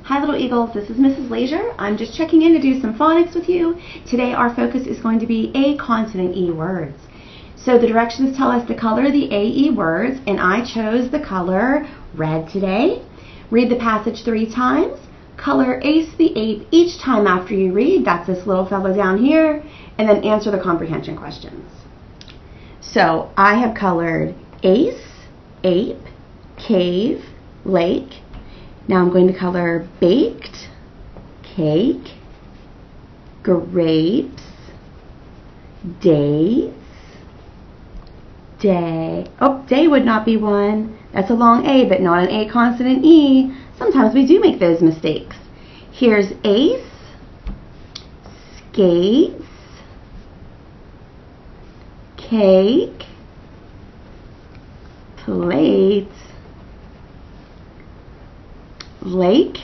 Hi little eagles, this is Mrs. Leisure. I'm just checking in to do some phonics with you. Today our focus is going to be A consonant E words. So the directions tell us to color the AE words, and I chose the color red today. Read the passage 3 times. Color Ace the ape each time after you read. That's this little fellow down here. And then answer the comprehension questions. So I have colored Ace, ape, cave, lake. Now I'm going to color baked, cake, grapes, dates, day. Oh, day would not be one. That's a long A, but not an A consonant E. Sometimes we do make those mistakes. Here's ace, skates, cake, plate, lake,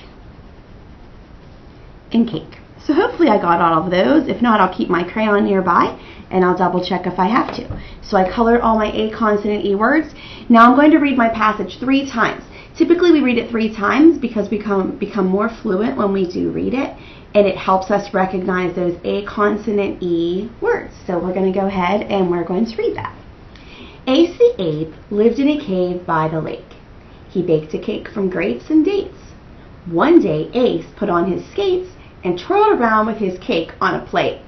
and cake. So hopefully I got all of those. If not, I'll keep my crayon nearby and I'll double check if I have to. So I colored all my A consonant E words. Now I'm going to read my passage 3 times. Typically we read it 3 times because we become more fluent when we do read it, and it helps us recognize those A consonant E words. So we're going to go ahead and we're going to read that. Ace the ape lived in a cave by the lake. He baked a cake from grapes and dates. One day, Ace put on his skates and twirled around with his cake on a plate.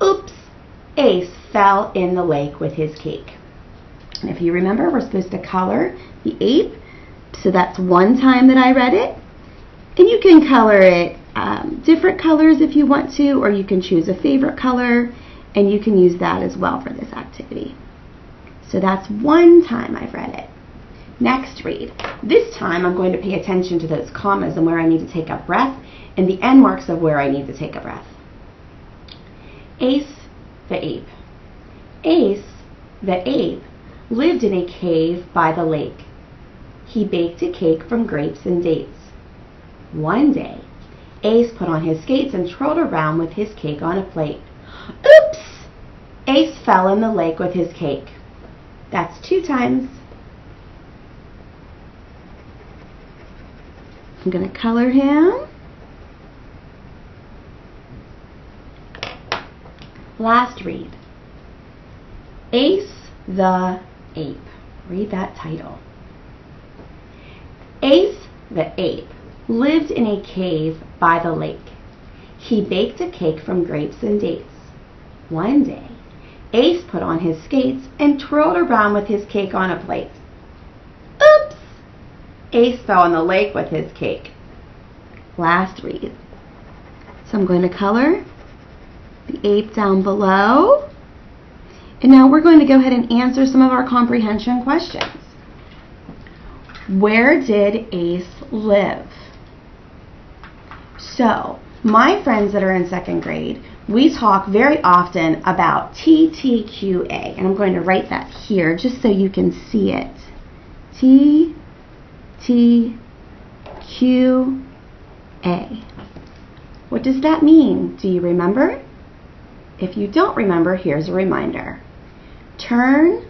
Oops! Ace fell in the lake with his cake. And if you remember, we're supposed to color the ape. So that's one time that I read it. And you can color it different colors if you want to, or you can choose a favorite color, and you can use that as well for this activity. So that's one time I've read it. Next read. This time I'm going to pay attention to those commas and where I need to take a breath, and the end marks of where I need to take a breath. Ace the ape. Ace the ape lived in a cave by the lake. He baked a cake from grapes and dates. One day, Ace put on his skates and twirled around with his cake on a plate. Oops! Ace fell in the lake with his cake. That's 2 times. I'm going to color him. Last read. Ace the ape. Read that title. Ace the ape lived in a cave by the lake. He baked a cake from grapes and dates. One day, Ace put on his skates and twirled around with his cake on a plate. Oops! Ace fell in the lake with his cake. Last read. So I'm going to color the ape down below. And now we're going to go ahead and answer some of our comprehension questions. Where did Ace live? So, my friends that are in 2nd grade, we talk very often about TTQA. And I'm going to write that here just so you can see it. TTQA. What does that mean? Do you remember? If you don't remember, here's a reminder. Turn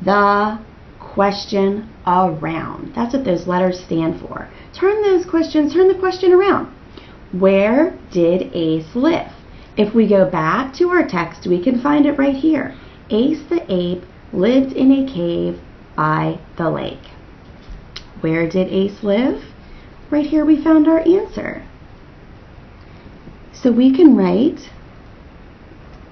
the question around. That's what those letters stand for. Turn the question around. Where did Ace live? If we go back to our text, we can find it right here. Ace the ape lived in a cave by the lake. Where did Ace live? Right here we found our answer. So we can write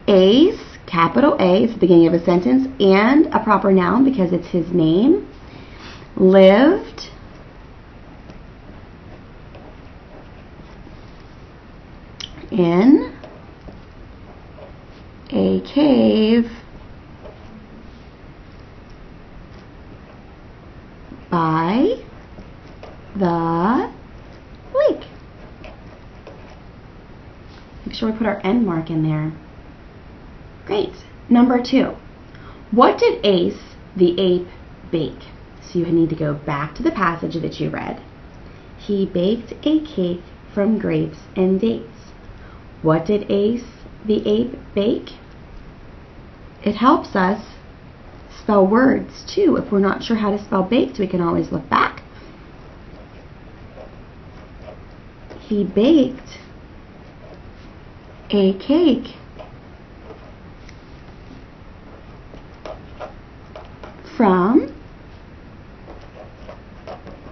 Ace, capital A, it's the beginning of a sentence, and a proper noun because it's his name, lived in a cave by the lake. Make sure we put our end mark in there. Great. Number 2. What did Ace the ape bake? So you need to go back to the passage that you read. He baked a cake from grapes and dates. What did Ace the ape bake? It helps us spell words too. If we're not sure how to spell baked, we can always look back. He baked a cake. From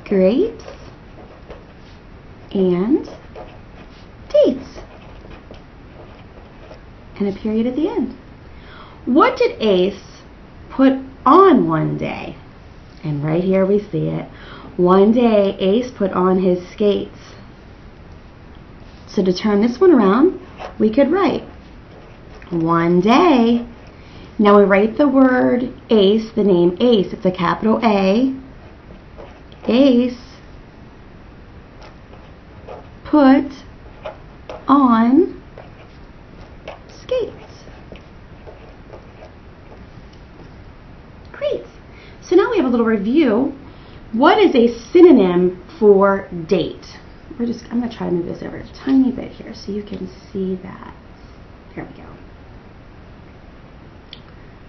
grapes and dates. And a period at the end. What did Ace put on one day? And right here we see it. One day Ace put on his skates. So to turn this one around, we could write one day. Now we write the word Ace, the name Ace. It's a capital A. Ace put on skates. Great. So now we have a little review. What is a synonym for date? I'm going to try to move this over a tiny bit here so you can see that. There we go.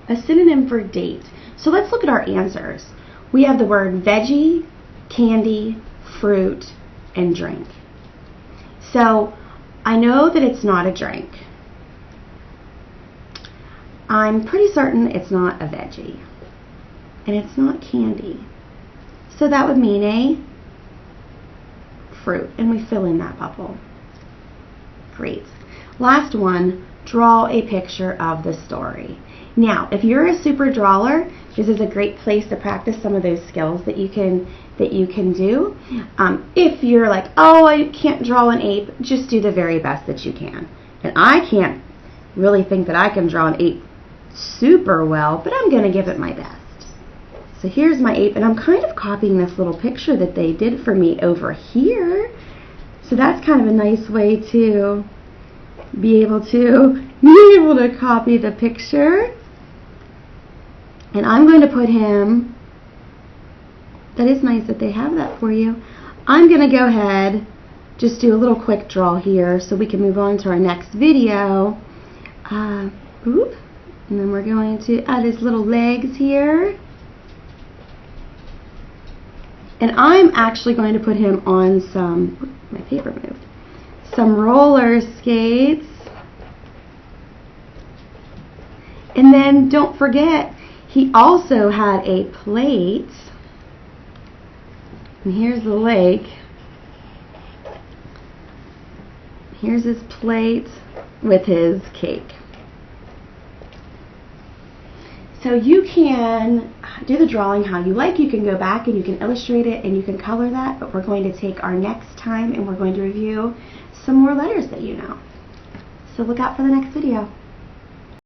A synonym for date. So let's look at our answers. We have the word veggie, candy, fruit, and drink. So I know that it's not a drink. I'm pretty certain it's not a veggie. And it's not candy. So that would mean a fruit. And we fill in that bubble. Great. Last one, draw a picture of the story. Now, if you're a super drawer, this is a great place to practice some of those skills that you can do. If you're like, oh, I can't draw an ape, just do the very best that you can. And I can't really think that I can draw an ape super well, but I'm going to give it my best. So here's my ape, and I'm kind of copying this little picture that they did for me over here. So that's kind of a nice way to be able to copy the picture. And I'm going to put him, that is nice that they have that for you. I'm going to go ahead, just do a little quick draw here so we can move on to our next video. And then we're going to add his little legs here. And I'm actually going to put him on my paper moved, some roller skates. And then don't forget, he also had a plate. And here's the lake. Here's his plate with his cake. So you can do the drawing how you like. You can go back and you can illustrate it and you can color that, but we're going to take our next time and we're going to review some more letters that you know. So look out for the next video.